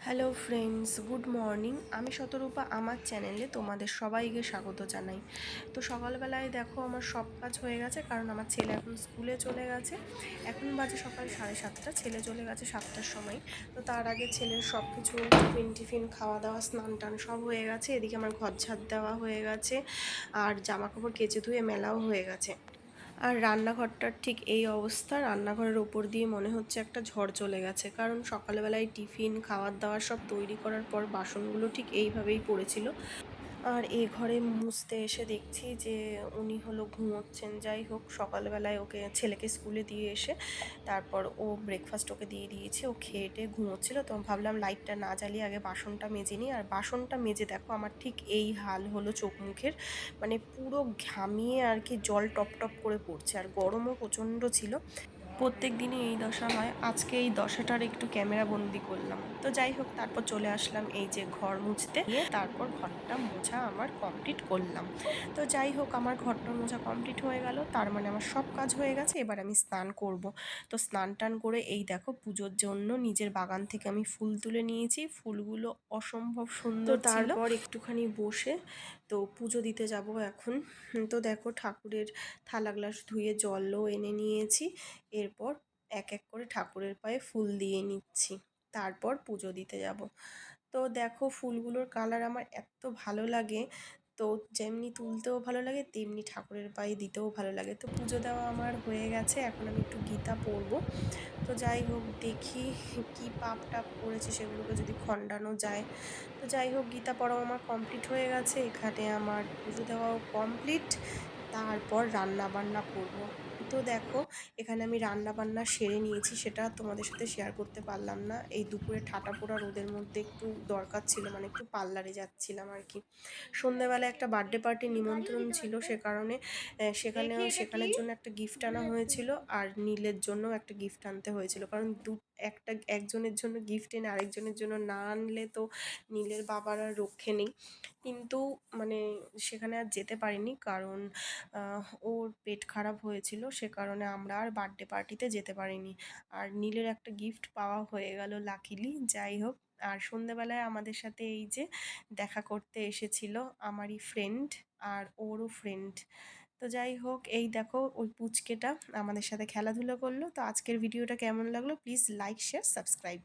Hello friends, good morning. আমি শতরূপা, আমার চ্যানেলে তোমাদের সবাইকে স্বাগত জানাই। তো সকালবেলায় দেখো আমার সব কাজ হয়ে গেছে, কারণ আমার ছেলে এখন স্কুলে চলে গেছে। এখন বাজে সকাল 7:30, ছেলে চলে গেছে 7টার সময়। তো তার আগে ছেলের সব কিছু টিফিন খাওয়া দাওয়া স্নান টান সব হয়ে গেছে। এদিকে আমার ঘর ঝাড় দেওয়া হয়ে গেছে, আর জামা কাপড় কেচে ধুয়ে মেলাও হয়ে গেছে। আর রান্নাঘরটার ঠিক এই অবস্থা, রান্নাঘরের ওপর দিয়ে মনে হচ্ছে একটা ঝড় চলে গেছে, কারণ সকালবেলায় টিফিন খাওয়ার দাওয়ার সব তৈরি করার পর বাসনগুলো ঠিক এইভাবেই পড়েছিল। আর এই ঘরে মুছতে এসে দেখছি যে উনি হলো ঘুমোচ্ছেন। যাই হোক, সকালবেলায় ওকে ছেলেকে স্কুলে দিয়ে এসে তারপর ব্রেকফাস্ট ওকে দিয়ে দিয়েছি, ও খেয়ে টেয়ে ঘুমোচ্ছিল। তো ভাবলাম লাইটটা না জ্বালিয়ে আগে বাসনটা মেজে নিই। আর বাসনটা মেজে দেখো আমার ঠিক এই হাল হলো চোখ মুখের, মানে পুরো ঘামিয়ে আর কি, জল টপ টপ করে পড়ছে, আর গরমও প্রচণ্ড ছিল। প্রত্যেক দিনই এই দশা হয়, আজকে এই দশাটার একটু ক্যামেরা বন্দি করলাম। তো যাই হোক, তারপর চলে আসলাম এই যে ঘর মুছতে, তারপর ঘরটা মোছা আমার কমপ্লিট করলাম। তো যাই হোক, আমার ঘরটা মোছা কমপ্লিট হয়ে গেল, তার মানে আমার সব কাজ হয়ে গেছে। এবার আমি স্নান করব। তো স্নান টান করে এই দেখো, পুজোর জন্য নিজের বাগান থেকে আমি ফুল তুলে নিয়েছি। ফুলগুলো অসম্ভব সুন্দর ছিল। তারপর একটুখানি বসে তো পুজো দিতে যাব এখন। তো দেখো, ঠাকুরের থালা গ্লাস ধুয়ে জলও এনে নিয়েছি। এরপর এক এক করে ঠাকুরের পায়ে ফুল দিয়ে নিচ্ছি, তারপর পুজো দিতে যাব। তো দেখো, ফুলগুলোর কালার আমার এত ভালো লাগে, তো যেমনি তুলতেও ভালো লাগে, তেমনি ঠাকুরের পায়ে দিতেও ভালো লাগে। তো পুজো দেওয়া আমার হয়ে গেছে, এখন আমি একটু গীতা পড়বো। তো যাই হোক, দেখি কি পাপ টাপ করেছি সেগুলোকে যদি খণ্ডানো যায়। তো যাই হোক, গীতা পড়াও আমার কমপ্লিট হয়ে গেছে, এখানে আমার পুজো দেওয়াও কমপ্লিট। তারপর রান্না বান্না করব। তো দেখো, এখানে আমি রান্না বান্না সেরে নিয়েছি, সেটা তোমাদের সাথে শেয়ার করতে পারলাম না। এই দুপুরে ঠাটা পোড়া রোদের মধ্যে একটু দরকার ছিল, মানে একটু পার্লারে যাচ্ছিলাম আর কি। সন্ধ্যেবেলায় একটা বার্থডে পার্টির নিমন্ত্রণ ছিল, সে কারণে সেখানের জন্য একটা গিফট আনা হয়েছিল, আর নীলের জন্য একটা গিফট আনতে হয়েছিল। কারণ একজনের জন্য গিফট এনে আরেকজনের জন্য না আনলে তো নীলের বাবার আর রক্ষে নেই। কিন্তু মানে সেখানে আর যেতে পারিনি, কারণ ওর পেট খারাপ হয়েছিল, সে কারণে আমরা আর বার্থডে পার্টিতে যেতে পারিনি। আর নীলের একটা গিফট পাওয়া হয়ে গেল লাকিলি। যাই হোক, আর সন্ধ্যেবেলায় আমাদের সাথে এই যে দেখা করতে এসেছিল আমারই ফ্রেন্ড, আর ওরও ফ্রেন্ড। তো যাই হোক, এই দেখো ওই পুচকেটা আমাদের সাথে খেলাধুলো করলো। তো আজকের ভিডিওটা কেমন লাগলো, প্লিজ লাইক শেয়ার সাবস্ক্রাইব।